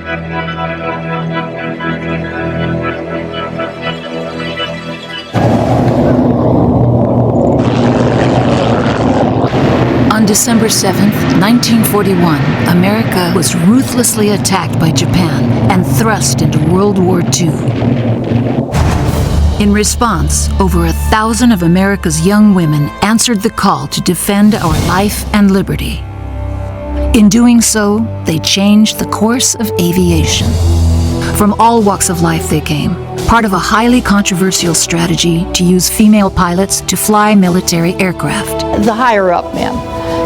On December 7th, 1941, America was ruthlessly attacked by Japan and thrust into World War II. In response, over 1,000 of America's young women answered the call to defend our life and liberty. In doing so, they changed the course of aviation. From all walks of life they came, part of a highly controversial strategy to use female pilots to fly military aircraft. The higher-up men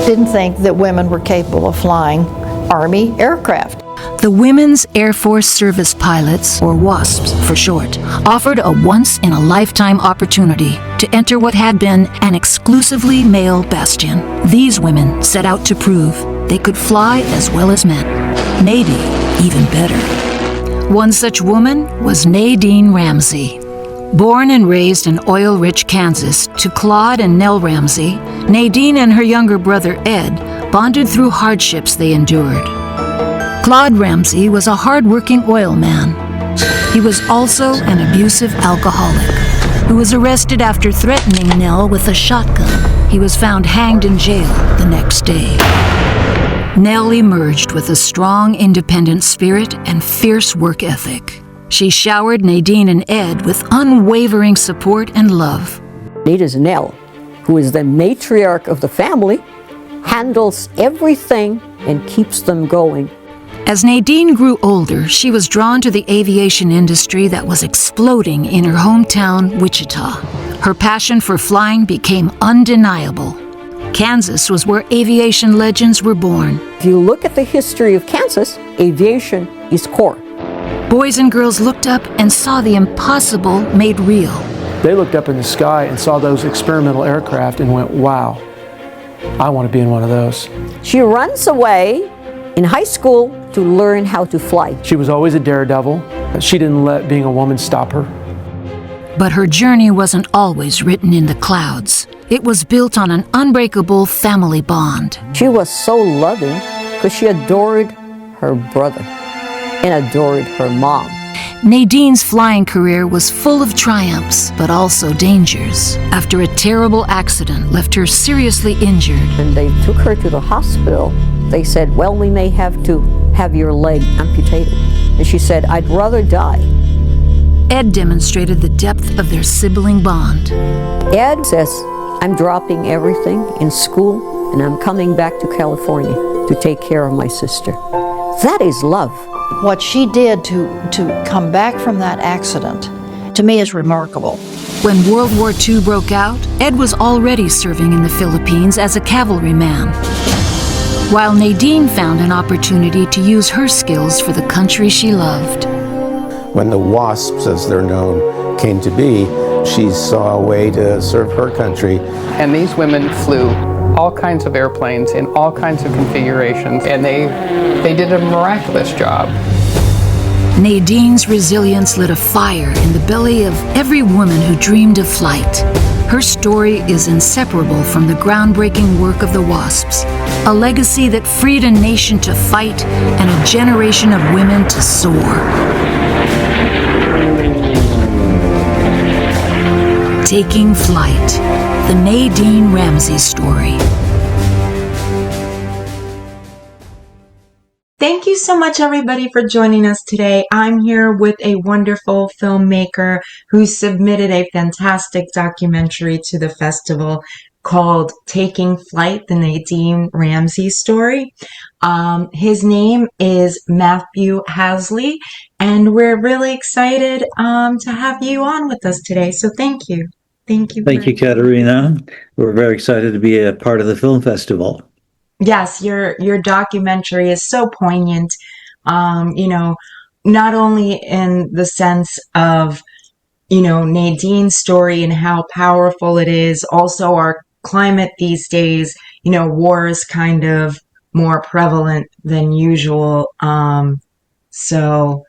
didn't think that women were capable of flying Army aircraft. The Women's Air Force Service Pilots, or WASPs for short, offered a once-in-a-lifetime opportunity to enter what had been an exclusively male bastion. These women set out to prove they could fly as well as men, maybe even better. One such woman was Nadine Ramsey. Born and raised in oil-rich Kansas to Claude and Nell Ramsey, Nadine and her younger brother Ed bonded through hardships they endured. Claude Ramsey was a hard-working oil man. He was also an abusive alcoholic who was arrested after threatening Nell with a shotgun. He was found hanged in jail the next day. Nell emerged with a strong, independent spirit and fierce work ethic. She showered Nadine and Ed with unwavering support and love. It is Nell, who is the matriarch of the family, handles everything and keeps them going. As Nadine grew older, she was drawn to the aviation industry that was exploding in her hometown, Wichita. Her passion for flying became undeniable. Kansas was where aviation legends were born. If you look at the history of Kansas, aviation is core. Boys and girls looked up and saw the impossible made real. They looked up in the sky and saw those experimental aircraft and went, wow, I want to be in one of those. She runs away in high school to learn how to fly. She was always a daredevil. She didn't let being a woman stop her. But her journey wasn't always written in the clouds. It was built on an unbreakable family bond. She was so loving because she adored her brother and adored her mom. Nadine's flying career was full of triumphs, but also dangers. After a terrible accident left her seriously injured. When they took her to the hospital, they said, well, we may have to have your leg amputated. And she said, I'd rather die. Ed demonstrated the depth of their sibling bond. Ed says, I'm dropping everything in school and I'm coming back to California to take care of my sister. That is love. What she did to come back from that accident, to me, is remarkable. When World War II broke out, Ed was already serving in the Philippines as a cavalryman, while Nadine found an opportunity to use her skills for the country she loved. When the WASPs, as they're known, came to be, she saw a way to serve her country. And these women flew all kinds of airplanes in all kinds of configurations, and they did a miraculous job. Nadine's resilience lit a fire in the belly of every woman who dreamed of flight. Her story is inseparable from the groundbreaking work of the WASPs, a legacy that freed a nation to fight and a generation of women to soar. Taking Flight, the Nadine Ramsey story. Thank you so much, everybody, for joining us today. I'm here with a wonderful filmmaker who submitted a fantastic documentary to the festival called Taking Flight, the Nadine Ramsey story. His name is Matthew Hausle, and we're really excited to have you on with us today. So thank you. Thank you. Thank you, Katerina. We're very excited to be a part of the film festival. Yes, your documentary is so poignant, not only in the sense of, Nadine's story and how powerful it is, also our climate these days, war is kind of more prevalent than usual. So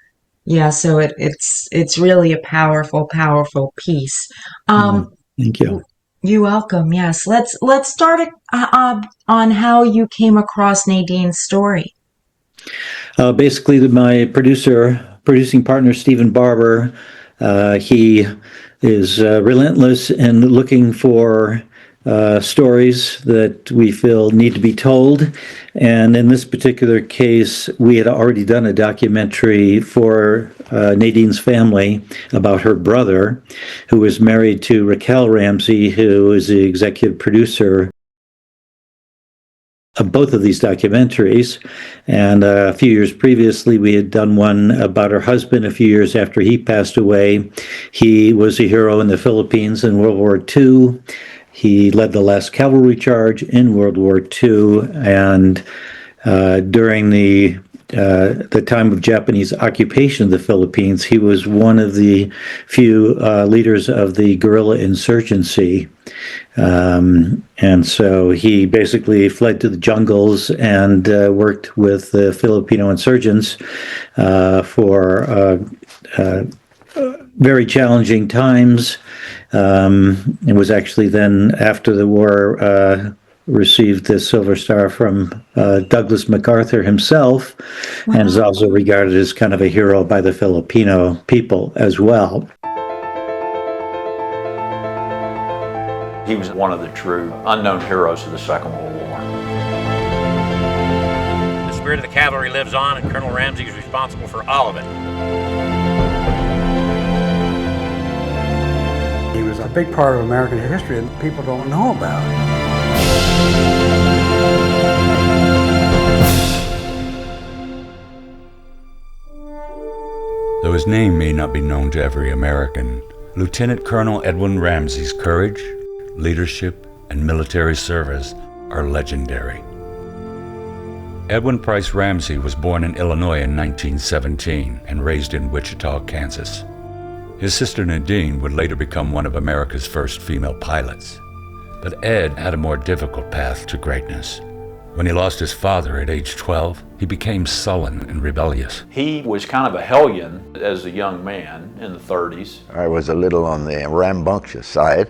it's really a powerful piece. Thank you. You're welcome. Yes. Let's start on how you came across Nadine's story. Basically, my producing partner, Stephen Barber, he is relentless in looking for stories that we feel need to be told. And in this particular case, we had already done a documentary for Nadine's family about her brother, who was married to Raquel Ramsey, who is the executive producer of both of these documentaries. And a few years previously, we had done one about her husband a few years after he passed away. He was a hero in the Philippines in World War II. He led the last cavalry charge in World War II, and during the time of Japanese occupation of the Philippines, he was one of the few leaders of the guerrilla insurgency. And so he basically fled to the jungles and worked with the Filipino insurgents for very challenging times. It was actually then after the war received the Silver Star from Douglas MacArthur himself, and is also regarded as kind of a hero by the Filipino people as well. He was one of the true unknown heroes of the Second World War. The spirit of the cavalry lives on, and Colonel Ramsey is responsible for all of it. He was a big part of American history that people don't know about. Though his name may not be known to every American, Lieutenant Colonel Edwin Ramsey's courage, leadership, and military service are legendary. Edwin Price Ramsey was born in Illinois in 1917 and raised in Wichita, Kansas. His sister Nadine would later become one of America's first female pilots. But Ed had a more difficult path to greatness. When he lost his father at age 12, he became sullen and rebellious. He was kind of a hellion as a young man in the 30s. I was a little on the rambunctious side.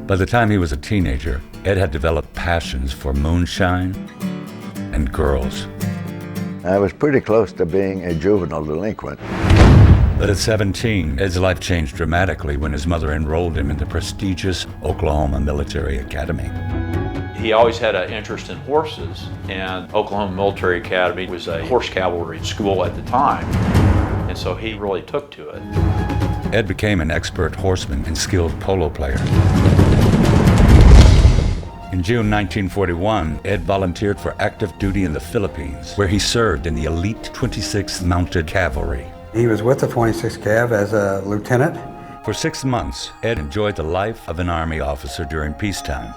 By the time he was a teenager, Ed had developed passions for moonshine and girls. I was pretty close to being a juvenile delinquent. But at 17, Ed's life changed dramatically when his mother enrolled him in the prestigious Oklahoma Military Academy. He always had an interest in horses, and Oklahoma Military Academy was a horse cavalry school at the time, and so he really took to it. Ed became an expert horseman and skilled polo player. In June 1941, Ed volunteered for active duty in the Philippines, where he served in the elite 26th Mounted Cavalry. He was with the 26th Cav as a lieutenant. For 6 months, Ed enjoyed the life of an Army officer during peacetime.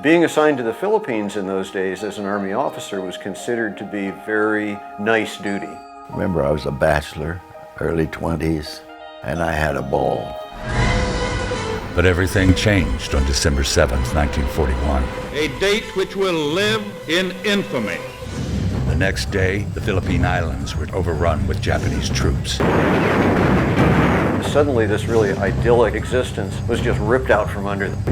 Being assigned to the Philippines in those days as an Army officer was considered to be very nice duty. Remember, I was a bachelor, early 20s, and I had a ball. But everything changed on December 7th, 1941. A date which will live in infamy. The next day, the Philippine Islands were overrun with Japanese troops. Suddenly, this really idyllic existence was just ripped out from under them.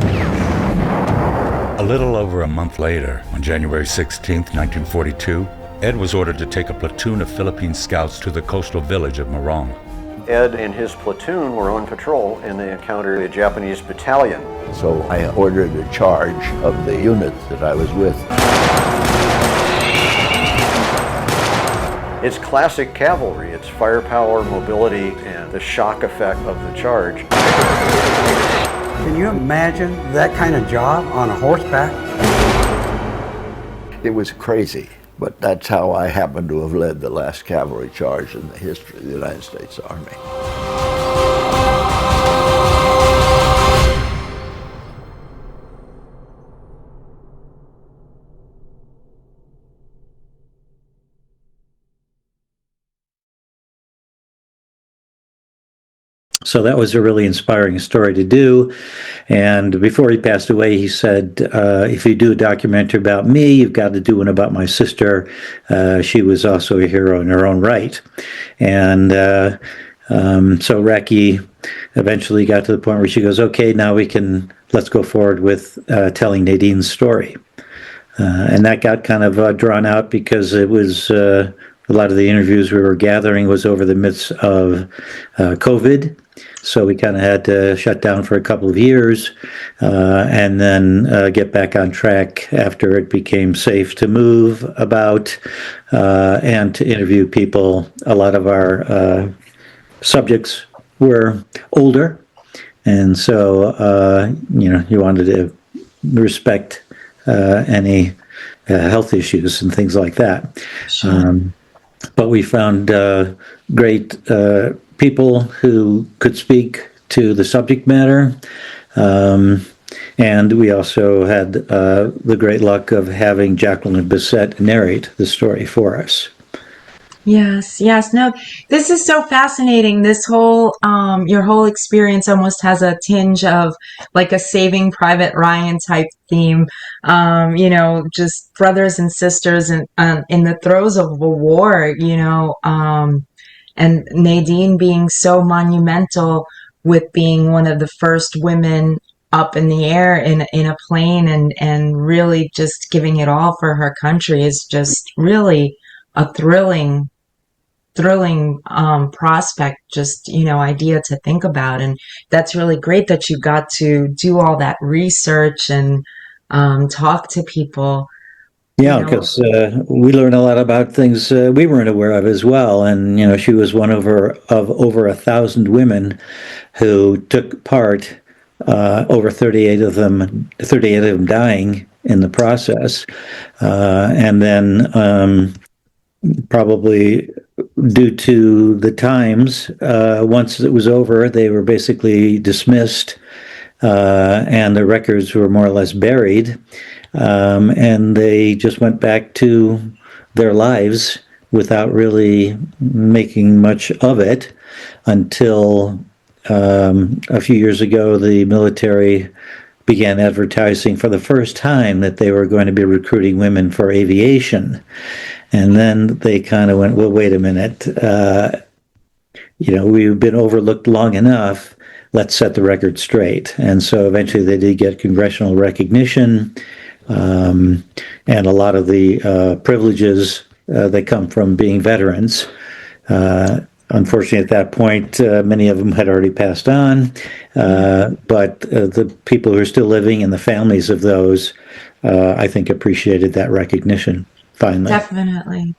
A little over a month later, on January 16th, 1942, Ed was ordered to take a platoon of Philippine scouts to the coastal village of Morong. Ed and his platoon were on patrol and they encountered a Japanese battalion. So I ordered a charge of the unit that I was with. It's classic cavalry. It's firepower, mobility, and the shock effect of the charge. Can you imagine that kind of job on a horseback? It was crazy, but that's how I happen to have led the last cavalry charge in the history of the United States Army. So that was a really inspiring story to do. And before he passed away, he said, if you do a documentary about me, you've got to do one about my sister. She was also a hero in her own right. And so Raki eventually got to the point where she goes, okay, now let's go forward with telling Nadine's story. And that got kind of drawn out because it was a lot of the interviews we were gathering was over the midst of COVID. So we kind of had to shut down for a couple of years and then get back on track after it became safe to move about and to interview people. A lot of our subjects were older, and so you wanted to respect any health issues and things like that. Sure. But we found great people who could speak to the subject matter. And we also had the great luck of having Jacqueline Bisset narrate the story for us. Yes, yes. No, this is so fascinating. This whole, your whole experience almost has a tinge of like a Saving Private Ryan type theme. Just brothers and sisters in the throes of a war, and Nadine being so monumental with being one of the first women up in the air in a plane and really just giving it all for her country is just really a thrilling prospect, just idea to think about. And that's really great that you got to do all that research and talk to people. Yeah, because we learned a lot about things we weren't aware of as well. And she was one of over 1,000 women who took part, over 38 of them dying in the process, and then probably due to the times, once it was over, they were basically dismissed, and the records were more or less buried, and they just went back to their lives without really making much of it until a few years ago, the military began advertising for the first time that they were going to be recruiting women for aviation. And then they kind of went, well, wait a minute, we've been overlooked long enough, let's set the record straight. And so eventually they did get congressional recognition, and a lot of the privileges that come from being veterans. Unfortunately, at that point, many of them had already passed on, but the people who are still living and the families of those, I think, appreciated that recognition. Finally. Definitely.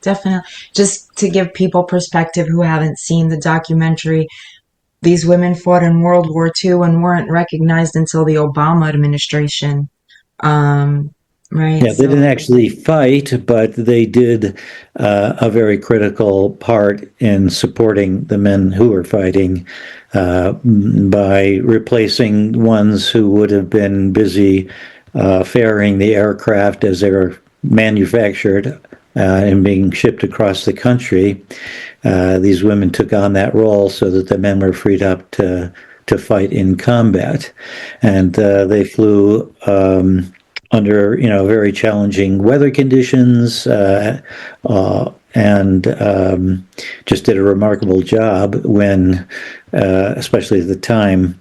Just to give people perspective who haven't seen the documentary, these women fought in World War II and weren't recognized until the Obama administration. Right. Yeah, they didn't actually fight, but they did a very critical part in supporting the men who were fighting by replacing ones who would have been busy ferrying the aircraft as they were manufactured and being shipped across the country. These women took on that role so that the men were freed up to fight in combat, and they flew under very challenging weather conditions and just did a remarkable job when, especially at the time,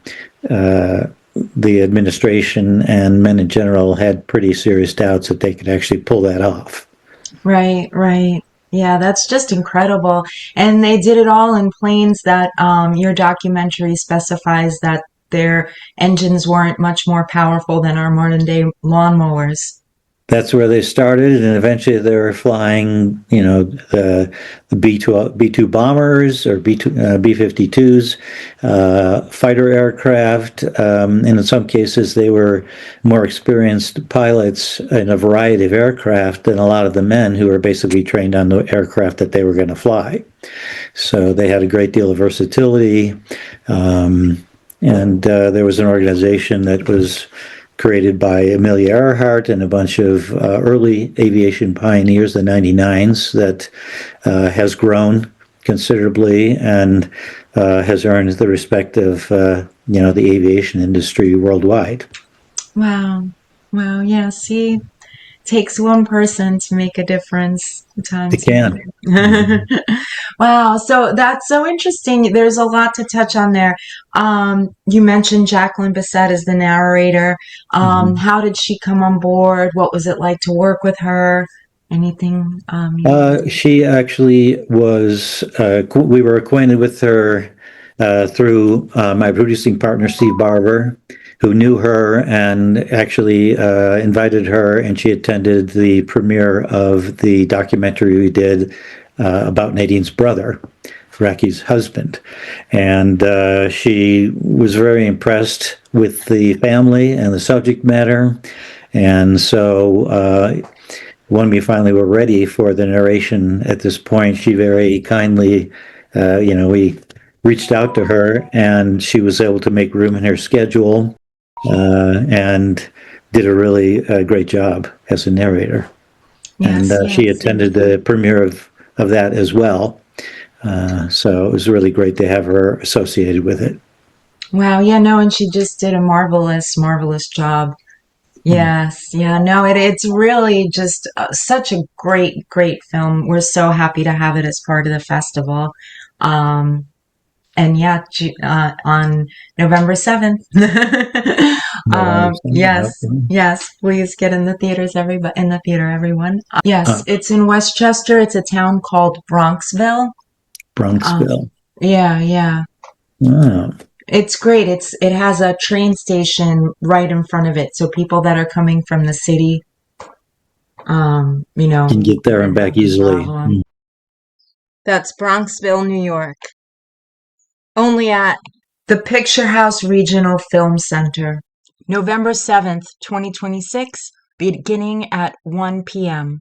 the administration and men in general had pretty serious doubts that they could actually pull that off. Right. Yeah, that's just incredible. And they did it all in planes that your documentary specifies that their engines weren't much more powerful than our modern day lawnmowers. That's where they started, and eventually they were flying, the B-2 bombers or B-52s, fighter aircraft, and in some cases they were more experienced pilots in a variety of aircraft than a lot of the men who were basically trained on the aircraft that they were going to fly. So they had a great deal of versatility, and there was an organization that was created by Amelia Earhart and a bunch of early aviation pioneers, the 99s, that has grown considerably and has earned the respect of the aviation industry worldwide. Wow. Yeah, see, takes one person to make a difference. It can. Wow, so that's so interesting. There's a lot to touch on there. You mentioned Jacqueline Bisset as the narrator. How did she come on board? What was it like to work with her? Anything? She actually was, we were acquainted with her through my producing partner, Steve Barber, who knew her and actually invited her, and she attended the premiere of the documentary we did about Nadine's brother, Rocky's husband. And she was very impressed with the family and the subject matter. And so when we finally were ready for the narration at this point, she very kindly, we reached out to her, and she was able to make room in her schedule and did a really great job as a narrator. Yes, And she attended the premiere of that as well. So it was really great to have her associated with it. Wow, yeah, no, and she just did a marvelous, marvelous job. Yes, yeah, no, it's really just such a great, great film. We're so happy to have it as part of the festival. And yeah, on November 7th. Yes, please get in the theaters, everyone. Yes, it's in Westchester. It's a town called Bronxville. Bronxville. Yeah. Wow. It's great. It has a train station right in front of it, so people that are coming from the city, can get there and back easily. That's Bronxville, New York. Only at the Picture House Regional Film Center. November 7th, 2026, beginning at 1 p.m.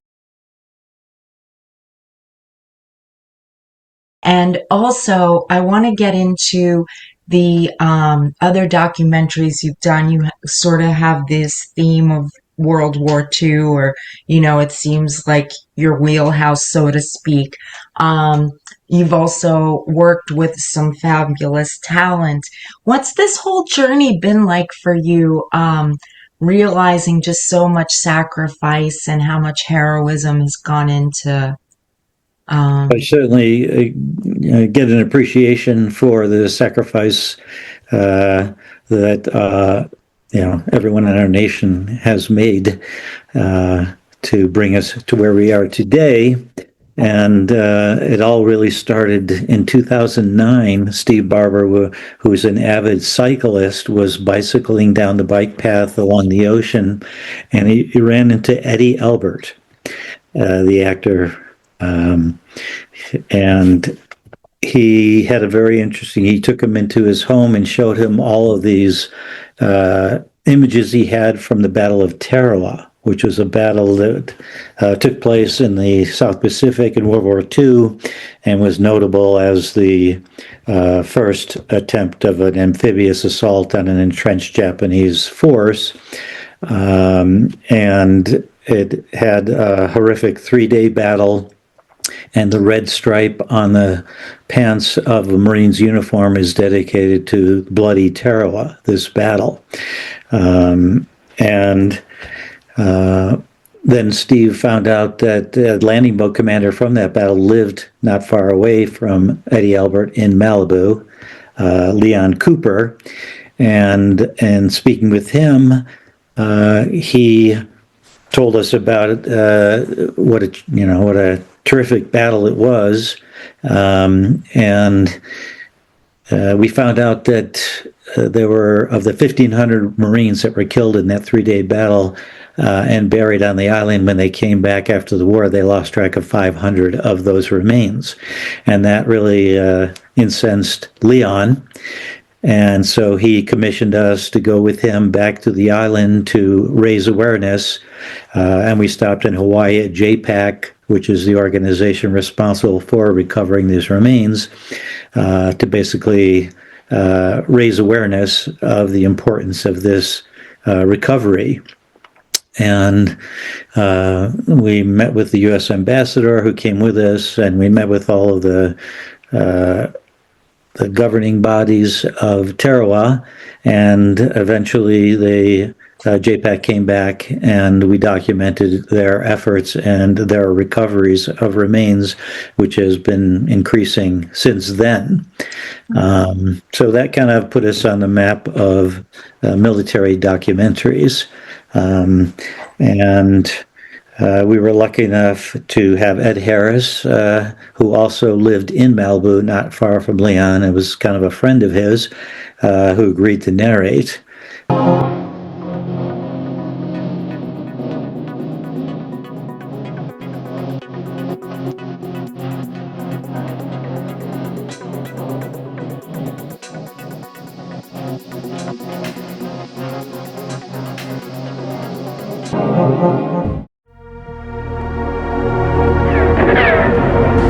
And also, I want to get into the other documentaries you've done. You sort of have this theme of World War II, or, it seems like your wheelhouse, so to speak. You've also worked with some fabulous talent. What's this whole journey been like for you, realizing just so much sacrifice and how much heroism has gone into... I certainly get an appreciation for the sacrifice that everyone in our nation has made to bring us to where we are today. And it all really started in 2009. Steve Barber, who's an avid cyclist, was bicycling down the bike path along the ocean, and he ran into Eddie Albert, the actor. And he had a very interesting, he took him into his home and showed him all of these images he had from the Battle of Tarawa, which was a battle that took place in the South Pacific in World War II and was notable as the first attempt of an amphibious assault on an entrenched Japanese force. And it had a horrific 3-day battle. And the red stripe on the pants of a Marine's uniform is dedicated to Bloody Tarawa, this battle. Then Steve found out that the landing boat commander from that battle lived not far away from Eddie Albert in Malibu, Leon Cooper. And speaking with him, he told us about what a terrific battle it was, and we found out that there were, of the 1,500 Marines that were killed in that 3-day battle and buried on the island, when they came back after the war, they lost track of 500 of those remains, and that really incensed Leon. And so he commissioned us to go with him back to the island to raise awareness. And we stopped in Hawaii at JPAC, which is the organization responsible for recovering these remains, to basically raise awareness of the importance of this recovery. And we met with the U.S. ambassador who came with us, and we met with all of the governing bodies of Tarawa, and eventually JPAC came back, and we documented their efforts and their recoveries of remains, which has been increasing since then. So that kind of put us on the map of military documentaries. And We were lucky enough to have Ed Harris, who also lived in Malibu, not far from Leon. It was kind of a friend of his who agreed to narrate.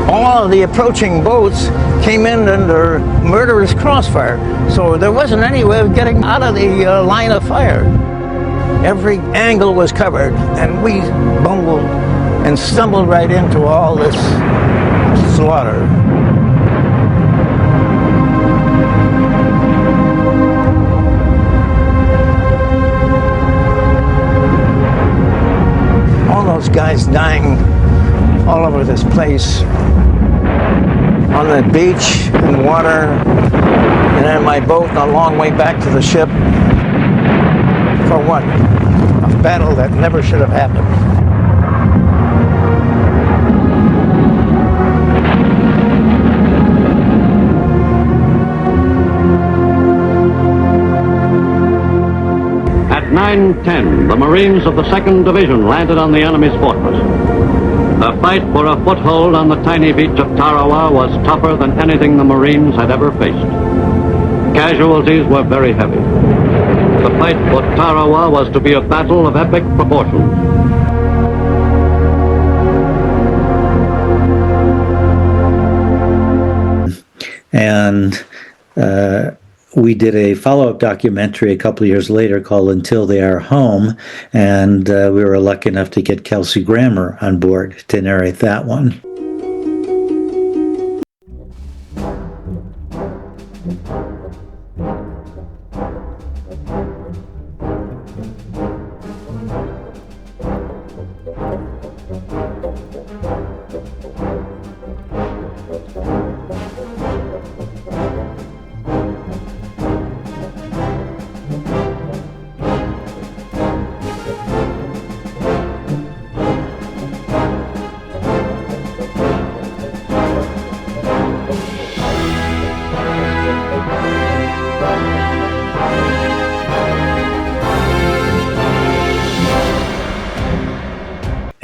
All of the approaching boats came in under murderous crossfire, so there wasn't any way of getting out of the line of fire. Every angle was covered, and we bungled and stumbled right into all this slaughter. All those guys dying all over this place, on the beach, in water, and in my boat a long way back to the ship. For what? A battle that never should have happened. At 9:10, the Marines of the 2nd Division landed on the enemy's fortress. The fight for a foothold on the tiny beach of Tarawa was tougher than anything the Marines had ever faced. Casualties were very heavy. The fight for Tarawa was to be a battle of epic proportions. And we did a follow-up documentary a couple of years later called Until They Are Home, and we were lucky enough to get Kelsey Grammer on board to narrate that one.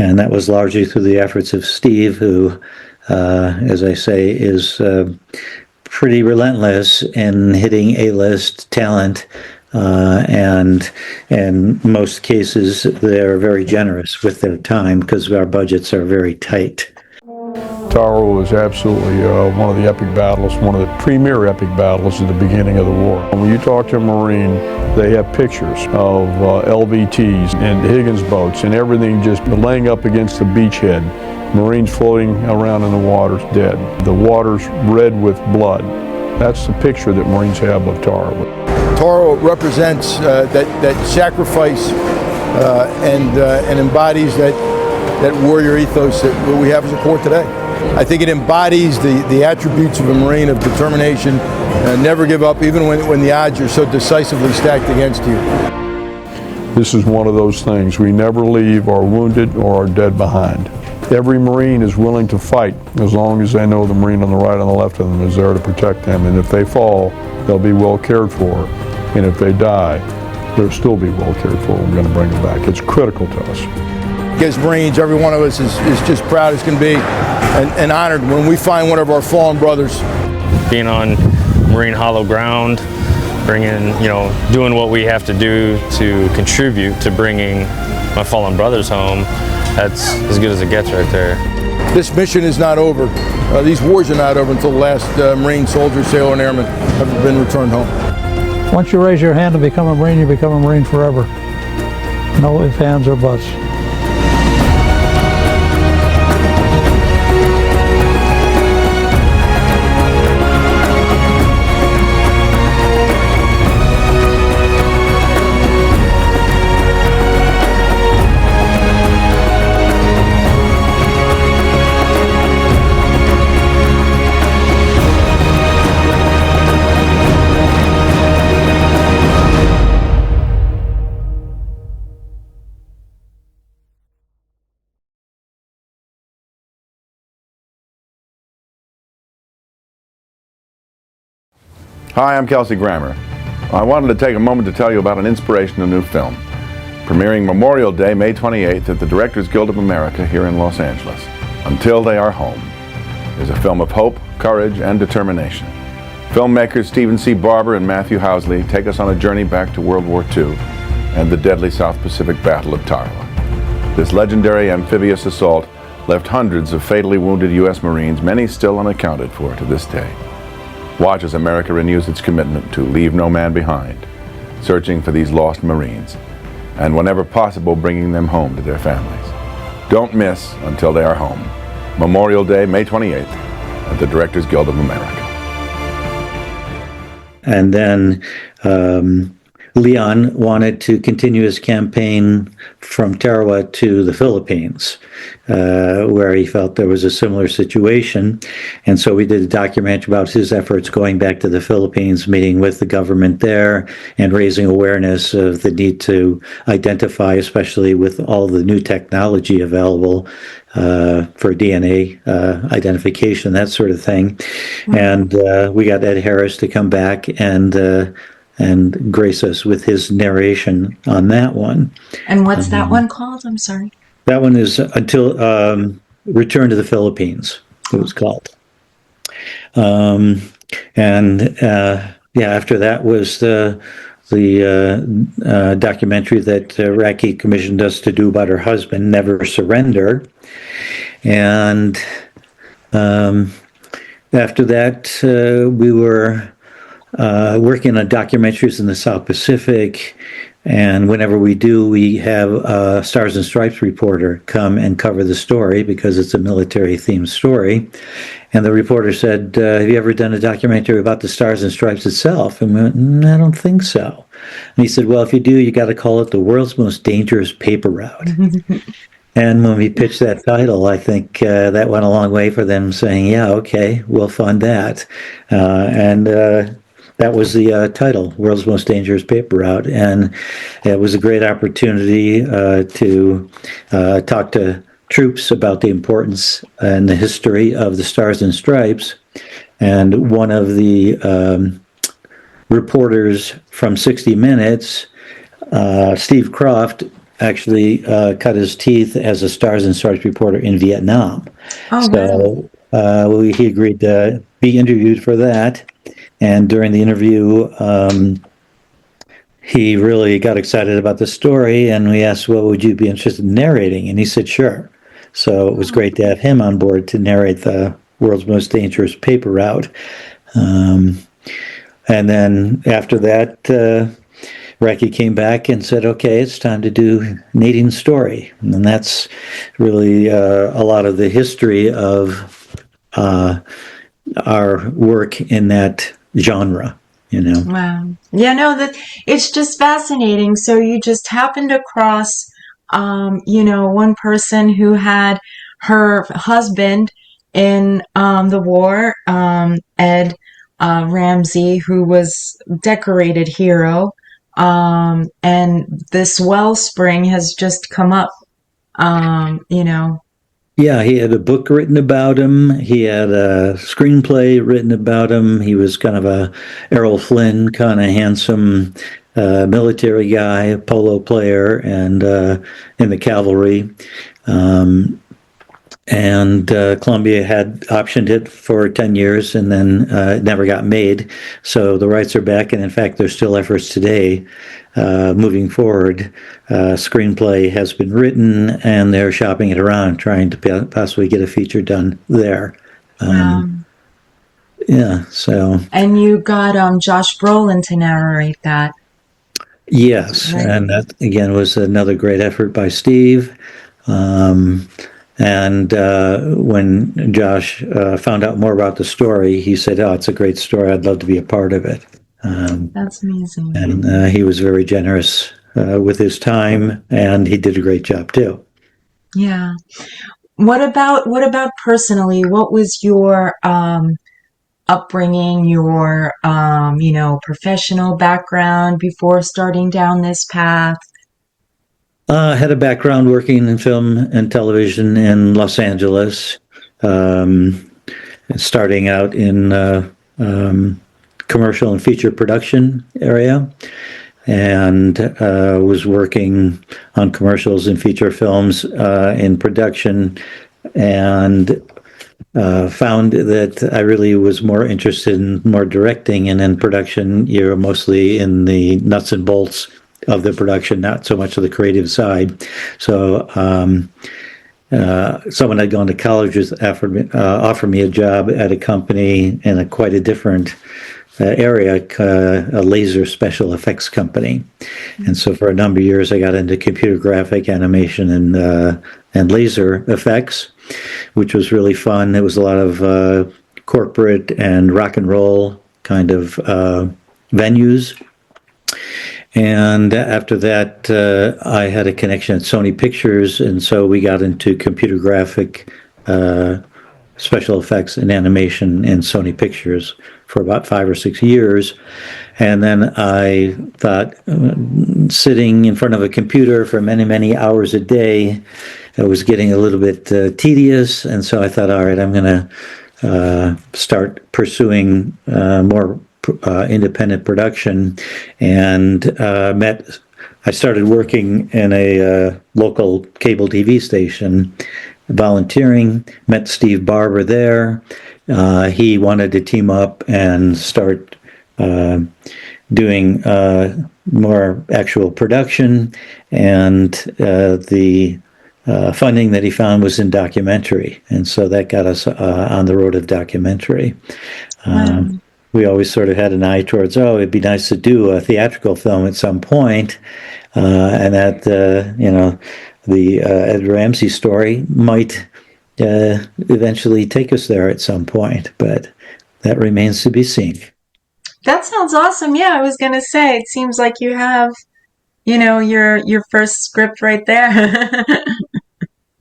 And that was largely through the efforts of Steve, who, as I say, is pretty relentless in hitting A-list talent. And in most cases, they're very generous with their time because our budgets are very tight. Tarawa was absolutely one of the epic battles, one of the premier epic battles at the beginning of the war. When you talk to a Marine, they have pictures of LVTs and Higgins boats and everything just laying up against the beachhead. Marines floating around in the waters dead. The water's red with blood. That's the picture that Marines have of Tarawa. Tarawa represents that sacrifice and embodies that warrior ethos that we have as a Corps today. I think it embodies the attributes of a Marine, of determination, never give up even when the odds are so decisively stacked against you. This is one of those things. We never leave our wounded or our dead behind. Every Marine is willing to fight as long as they know the Marine on the right and the left of them is there to protect them. And if they fall, they'll be well cared for. And if they die, they'll still be well cared for. We're going to bring them back. It's critical to us. As Marines, every one of us is just proud as can be and honored when we find one of our fallen brothers. Being on Marine hollow ground, doing what we have to do to contribute to bringing my fallen brothers home, that's as good as it gets right there. This mission is not over. These wars are not over until the last Marine soldier, sailor, and airman have been returned home. Once you raise your hand to become a Marine, you become a Marine forever. No ifs, ands, or buts. Hi, I'm Kelsey Grammer. I wanted to take a moment to tell you about an inspirational new film, premiering Memorial Day, May 28th at the Directors Guild of America here in Los Angeles. Until They Are Home is a film of hope, courage, and determination. Filmmakers Stephen C. Barber and Matthew Hausle take us on a journey back to World War II and the deadly South Pacific Battle of Tarawa. This legendary amphibious assault left hundreds of fatally wounded U.S. Marines, many still unaccounted for to this day. Watch as America renews its commitment to leave no man behind, searching for these lost Marines, and whenever possible, bringing them home to their families. Don't miss Until They Are Home. Memorial Day, May 28th, at the Directors Guild of America. And then Leon wanted to continue his campaign from Tarawa to the Philippines, where he felt there was a similar situation. And so we did a documentary about his efforts going back to the Philippines, meeting with the government there, and raising awareness of the need to identify, especially with all the new technology available for DNA identification, that sort of thing. And we got Ed Harris to come back and grace us with his narration on that one. And what's that one called? I'm sorry. That one is Until Return to the Philippines, it was called. After that was the documentary that Raki commissioned us to do about her husband, Never Surrender. And after that, we were working on documentaries in the South Pacific, and whenever we do, we have a Stars and Stripes reporter come and cover the story because it's a military-themed story. And the reporter said, have you ever done a documentary about the Stars and Stripes itself? And we went, I don't think so. And he said, well, if you do, you got to call it the world's most dangerous paper route. And when we pitched that title, I think that went a long way for them saying, yeah, okay, we'll fund that. That was the title, World's Most Dangerous Paper Route. And it was a great opportunity to talk to troops about the importance and the history of the Stars and Stripes. And one of the reporters from 60 Minutes, Steve Croft, actually cut his teeth as a Stars and Stripes reporter in Vietnam. Oh, so he agreed to be interviewed for that. And during the interview, he really got excited about the story, and we asked, well, would you be interested in narrating? And he said, sure. So it was great to have him on board to narrate the World's Most Dangerous Paper Route. And then after that, Raki came back and said, okay, it's time to do Nadine's story. And that's really a lot of the history of our work in that genre, you know. Wow. Yeah, no, that it's just fascinating. So you just happened across, one person who had her husband in the war, Ed Ramsey, who was decorated hero, and this wellspring has just come up, Yeah, he had a book written about him. He had a screenplay written about him. He was kind of a Errol Flynn, kind of handsome military guy, a polo player, and in the cavalry. Columbia had optioned it for 10 years, and then it never got made. So the rights are back, and in fact, there's still efforts today moving forward. Screenplay has been written, and they're shopping it around, trying to possibly get a feature done there. Yeah, so. And you got Josh Brolin to narrate that. Yes, right. And that, again, was another great effort by Steve. When Josh found out more about the story, he said, oh, it's a great story. I'd love to be a part of it. That's amazing. And he was very generous with his time, and he did a great job too. Yeah. What about personally? What was your upbringing, your professional background before starting down this path? I had a background working in film and television in Los Angeles, starting out in commercial and feature production area, and was working on commercials and feature films in production, and found that I really was more interested in more directing, and in production, you're mostly in the nuts and bolts of the production, not so much of the creative side. So someone I'd gone to college with offered me a job at a company in quite a different area, a laser special effects company. And so for a number of years, I got into computer graphic animation and laser effects, which was really fun. It was a lot of corporate and rock and roll kind of venues. And after that, I had a connection at Sony Pictures, and so we got into computer graphic special effects and animation in Sony Pictures for about 5 or 6 years. And then I thought, sitting in front of a computer for many, many hours a day, it was getting a little bit tedious. And so I thought, all right, I'm going to start pursuing more independent production, and I started working in a local cable TV station, volunteering, met Steve Barber there. He wanted to team up and start doing more actual production, and the funding that he found was in documentary, and so that got us on the road of documentary. We always sort of had an eye towards, it'd be nice to do a theatrical film at some point, and that, the Ed Ramsey story might eventually take us there at some point, but that remains to be seen. That sounds awesome. Yeah, I was going to say, it seems like you have, your first script right there.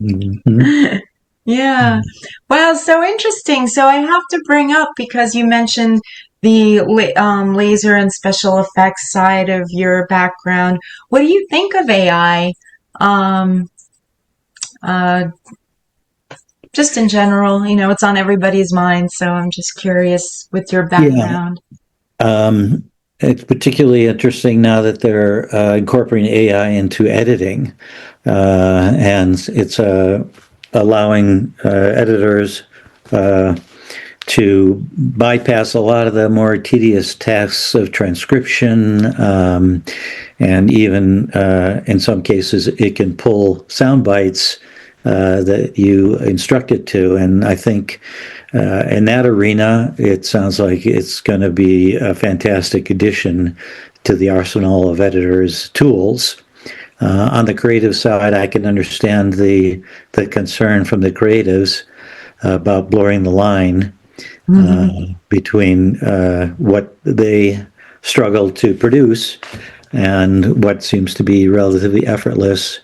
Mm-hmm. Yeah. Wow, so interesting. So I have to bring up, because you mentioned the laser and special effects side of your background. What do you think of AI? Just in general, it's on everybody's mind. So I'm just curious with your background. Yeah. It's particularly interesting now that they're incorporating AI into editing, and it's allowing editors to bypass a lot of the more tedious tasks of transcription, and even in some cases it can pull sound bites that you instruct it to. And I think in that arena, it sounds like it's going to be a fantastic addition to the arsenal of editors' tools. On the creative side, I can understand the concern from the creatives about blurring the line between what they struggle to produce and what seems to be relatively effortless.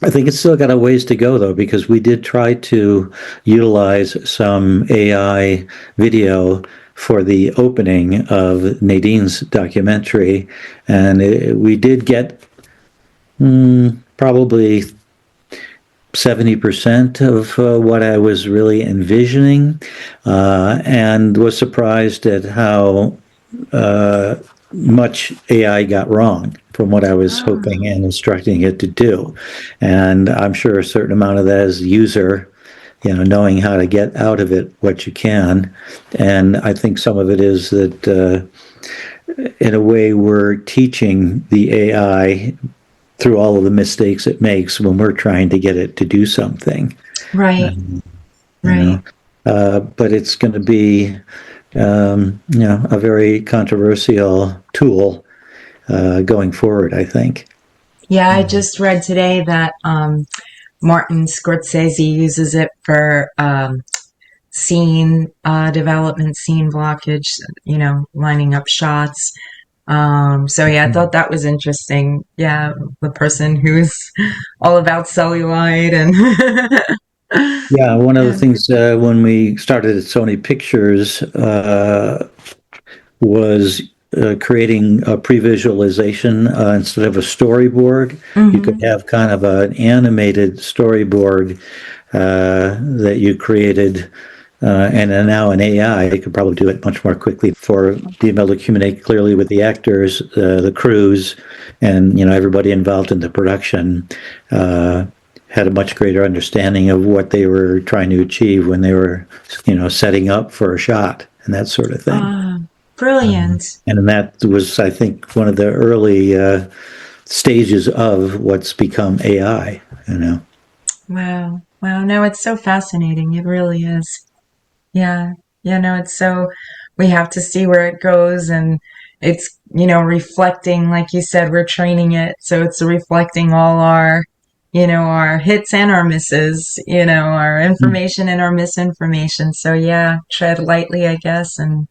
I think it's still got a ways to go, though, because we did try to utilize some AI video for the opening of Nadine's documentary, and we did get probably 70% of what I was really envisioning, and was surprised at how much AI got wrong from what I was hoping and instructing it to do. And I'm sure a certain amount of that is user, knowing how to get out of it what you can. And I think some of it is that in a way we're teaching the AI through all of the mistakes it makes when we're trying to get it to do something. Right. Right. But it's going to be, a very controversial tool going forward, I think. Yeah, I just read today that Martin Scorsese uses it for scene development, scene blockage, lining up shots. So yeah, I thought that was interesting. Yeah, the person who's all about cellulite and yeah, one of the things when we started at Sony Pictures was creating a pre-visualization instead of a storyboard. You could have kind of an animated storyboard that you created and then now an AI, it could probably do it much more quickly for being able to communicate clearly with the actors, the crews, and everybody involved in the production. Had a much greater understanding of what they were trying to achieve when they were, setting up for a shot and that sort of thing. Brilliant. And that was, I think, one of the early stages of what's become AI. Wow. Wow. No, it's so fascinating. It really is. Yeah. No, it's so, we have to see where it goes, and it's, reflecting, like you said, we're training it. So it's reflecting all our, our hits and our misses, our information and our misinformation. So yeah, tread lightly, I guess, and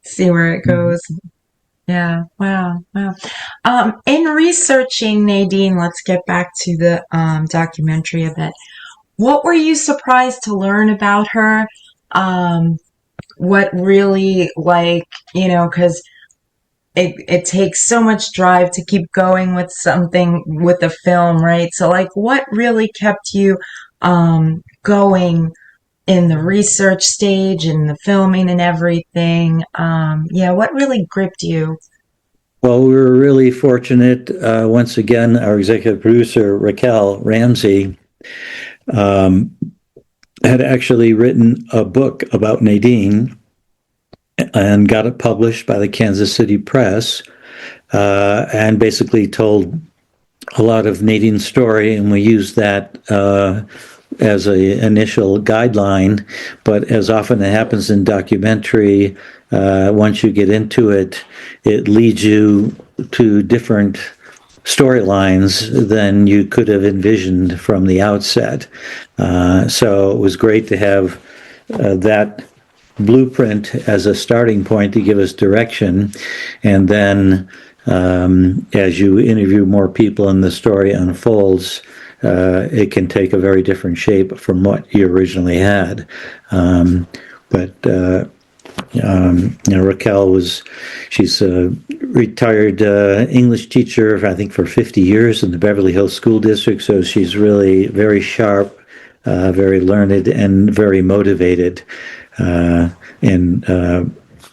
see where it goes. Yeah. Wow. In researching Nadine, let's get back to the documentary a bit. What were you surprised to learn about her? What really, because it takes so much drive to keep going with something, with a film, right? So, what really kept you going in the research stage and the filming and everything? What really gripped you? Well, we were really fortunate. Once again, our executive producer, Raquel Ramsey, had actually written a book about Nadine and got it published by the Kansas City Press, and basically told a lot of Nadine's story, and we used that as an initial guideline. But as often happens in documentary, once you get into it, it leads you to different storylines than you could have envisioned from the outset. So it was great to have that blueprint as a starting point to give us direction. And then as you interview more people and the story unfolds, it can take a very different shape from what you originally had. Raquel she's a retired English teacher, I think, for 50 years in the Beverly Hills School District. So she's really very sharp, very learned, and very motivated in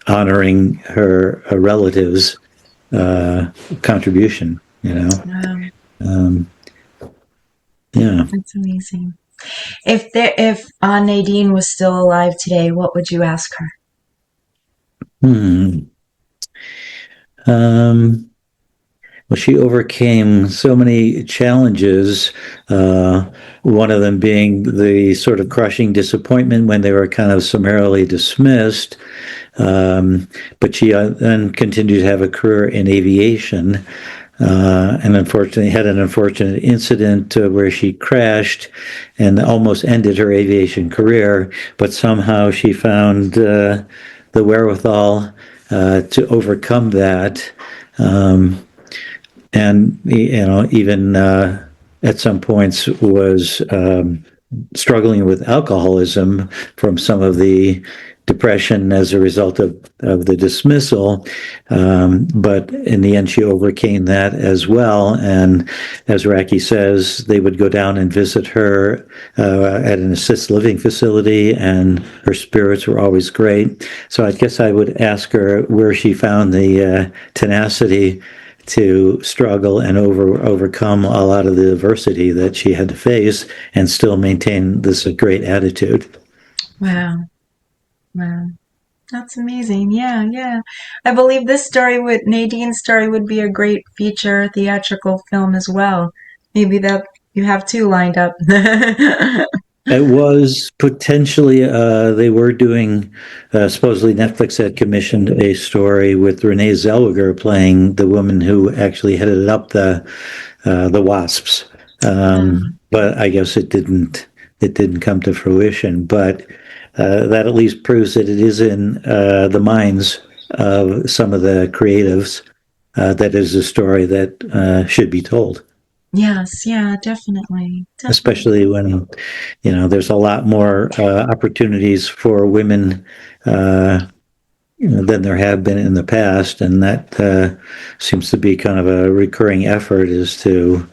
honoring her relatives' contribution. Wow. Yeah. That's amazing. If Nadine was still alive today, what would you ask her? Well, she overcame so many challenges, one of them being the sort of crushing disappointment when they were kind of summarily dismissed. But she then continued to have a career in aviation, and unfortunately had an unfortunate incident where she crashed and almost ended her aviation career, but somehow she found the wherewithal to overcome that. And, even at some points was struggling with alcoholism from some of the depression as a result of the dismissal. But in the end, she overcame that as well. And as Raki says, they would go down and visit her at an assisted living facility, and her spirits were always great. So I guess I would ask her where she found the tenacity to struggle and overcome a lot of the adversity that she had to face and still maintain this great attitude. Wow. That's amazing. Yeah. I believe Nadine's story would be a great feature theatrical film as well. Maybe that you have two lined up. It was potentially, they were doing, supposedly Netflix had commissioned a story with Renee Zellweger playing the woman who actually headed up the WASPs. But I guess it didn't come to fruition. But that at least proves that it is in the minds of some of the creatives. That is a story that should be told. Yes, yeah, definitely. Especially when, there's a lot more opportunities for women than there have been in the past, and that seems to be kind of a recurring effort, is to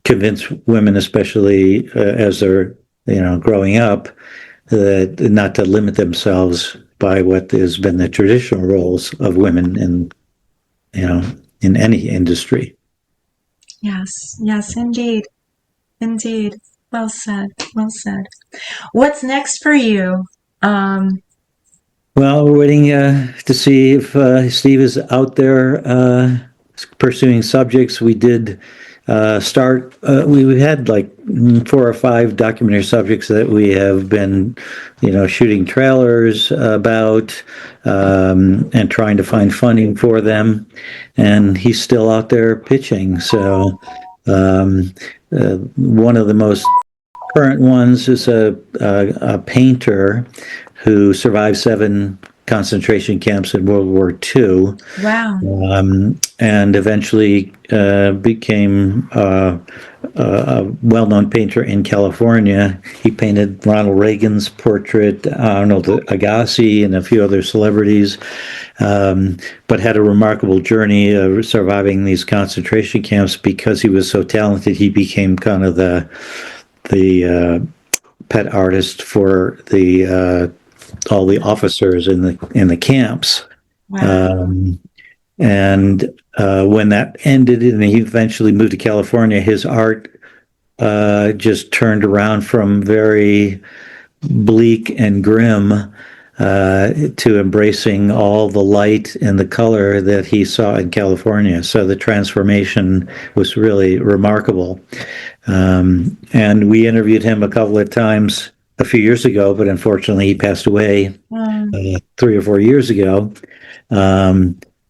convince women, especially as they're growing up, not to limit themselves by what has been the traditional roles of women in any industry. Yes, yes, indeed. Indeed. Well said. Well said. What's next for you? Well, we're waiting to see if Steve is out there pursuing subjects. We did start, we had like 4 or 5 documentary subjects that we have been, shooting trailers about and trying to find funding for them. And he's still out there pitching. So one of the most current ones is a painter who survived 7 concentration camps in World War II. Wow. And eventually became a well-known painter in California. He painted Ronald Reagan's portrait, Arnold Agassi, and a few other celebrities, but had a remarkable journey of surviving these concentration camps. Because he was so talented, he became kind of the pet artist for all the officers in the camps. Wow. And when that ended and he eventually moved to California, his art just turned around from very bleak and grim to embracing all the light and the color that he saw in California. So the transformation was really remarkable. And we interviewed him a couple of times a few years ago, but unfortunately he passed away 3 or 4 years ago.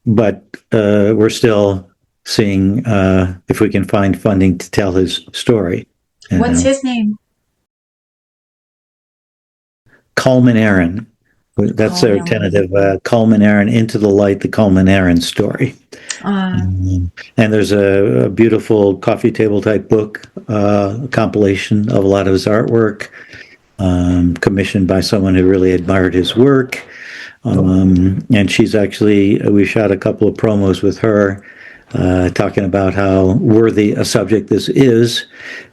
But we're still seeing if we can find funding to tell his story. What's his name? Coleman Aaron. That's their tentative Coleman Aaron, Into the Light, the Coleman Aaron story. And there's a beautiful coffee table type book compilation of a lot of his artwork, commissioned by someone who really admired his work. And she's actually, we shot a couple of promos with her, talking about how worthy a subject this is.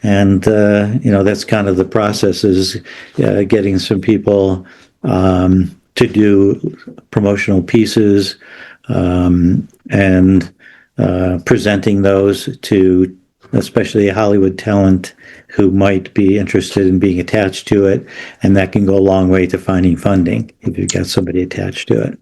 And, that's kind of the process, is getting some people to do promotional pieces and presenting those to especially a Hollywood talent who might be interested in being attached to it. And that can go a long way to finding funding if you've got somebody attached to it.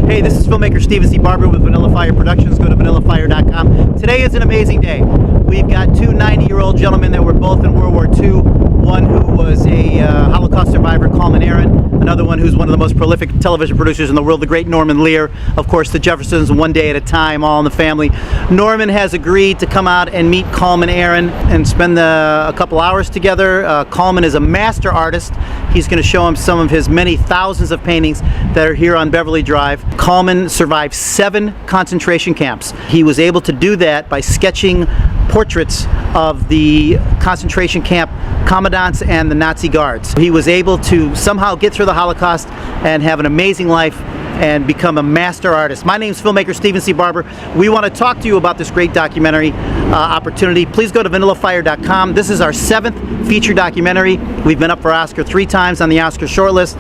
Hey, this is filmmaker Steven C. Barber with Vanilla Fire Productions. Go to vanillafire.com. Today is an amazing day. We've got 2 90-year-old gentlemen that were both in World War II. One who was a Holocaust survivor, Coleman Aaron. Another one who's one of the most prolific television producers in the world, the great Norman Lear. Of course, the Jeffersons, One Day at a Time, All in the Family. Norman has agreed to come out and meet Coleman Aaron and spend a couple hours together. Coleman is a master artist. He's going to show him some of his many thousands of paintings that are here on Beverly Drive. Coleman survived 7 concentration camps. He was able to do that by sketching portraits of the concentration camp commandants and the Nazi guards. He was able to somehow get through the Holocaust and have an amazing life and become a master artist. My name is filmmaker Steven C. Barber. We want to talk to you about this great documentary opportunity. Please go to vanillafire.com. This is our 7th feature documentary. We've been up for Oscar 3 times on the Oscar shortlist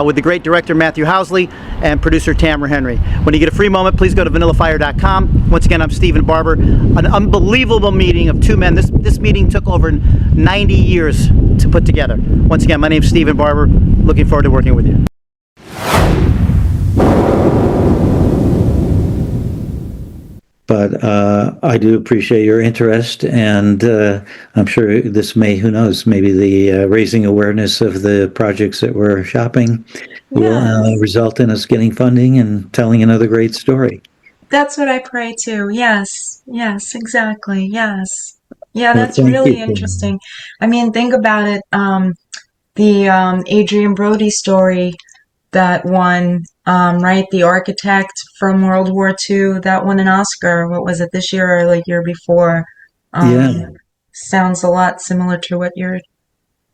with the great director Matthew Hausle and producer Tamara Henry. When you get a free moment, please go to vanillafire.com. Once again, I'm Steven Barber. An unbelievable meeting of 2 men. This meeting took over 90 years to put together. Once again, my name is Steven Barber. Looking forward to working with you. But I do appreciate your interest, and I'm sure this may, who knows, maybe the raising awareness of the projects that we're shopping will result in us getting funding and telling another great story. That's what I pray too. Yes, yes, exactly. Yes. Yeah, that's really interesting. I mean, think about it. The Adrian Brody story that won, right? The architect from World War II, that won an Oscar. What was it, this year or like year before? Sounds a lot similar to what you're...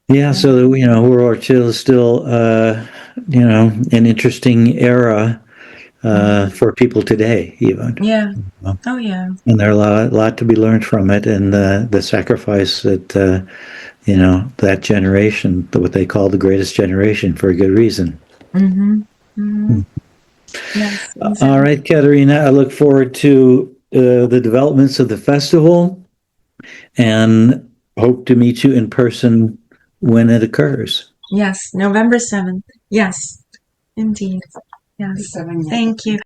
Yeah, so, World War II is still, an interesting era for people today, even. Yeah. Oh, yeah. And there's a lot to be learned from it, and the sacrifice that that generation, what they call the greatest generation, for a good reason. Mm-hmm. Mm-hmm. Yes, exactly. All right, Katerina, I look forward to the developments of the festival, and hope to meet you in person when it occurs. Yes, November 7th. Yes, indeed. Yes. Thank you.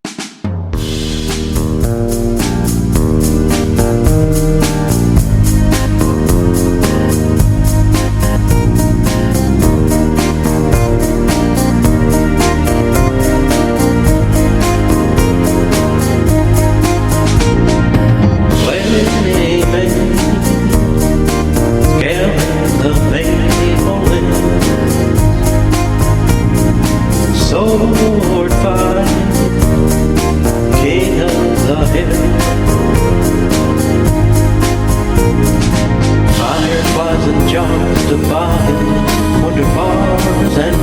Soared fine, king of the hill. Fireflies and jars to buy, wonder bars and